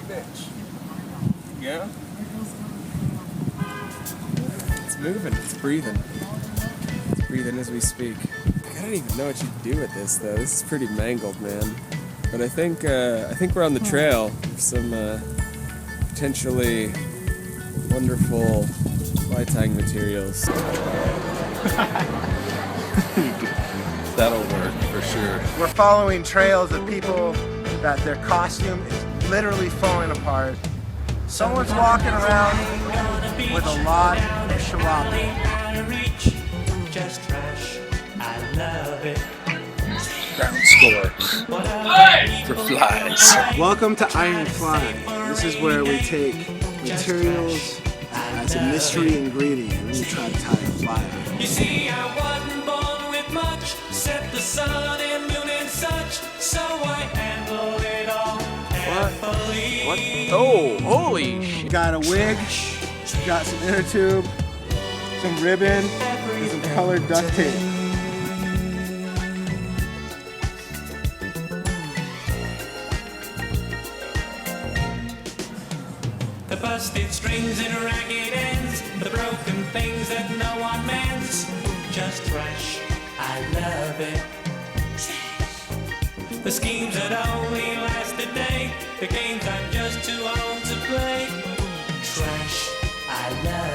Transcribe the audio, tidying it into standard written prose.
bitch. Yeah? It's moving, it's breathing. It's breathing as we speak. I don't even know what you do with this though. This is pretty mangled, man. But I think we're on the trail of some potentially wonderful fly tying materials. That'll work for sure. We're following trails of people that their costume is literally falling apart. Someone's walking around with a lot of shellac. Just trash, I love it. Ground score for flies. Welcome to Iron Fly. This is where we take materials as a mystery ingredient and we try to tie a fly. You see, I wasn't born with much, except the sun and moon and such, so I handle it all carefully. What? Oh, holy shit. Got a wig, got some inner tube, some ribbon, and some colored duct tape. The busted strings and ragged ends, the broken things that no one mends. Just trash, I love it. The schemes that only last a day, the games I'm just too old to play. Trash, I love it.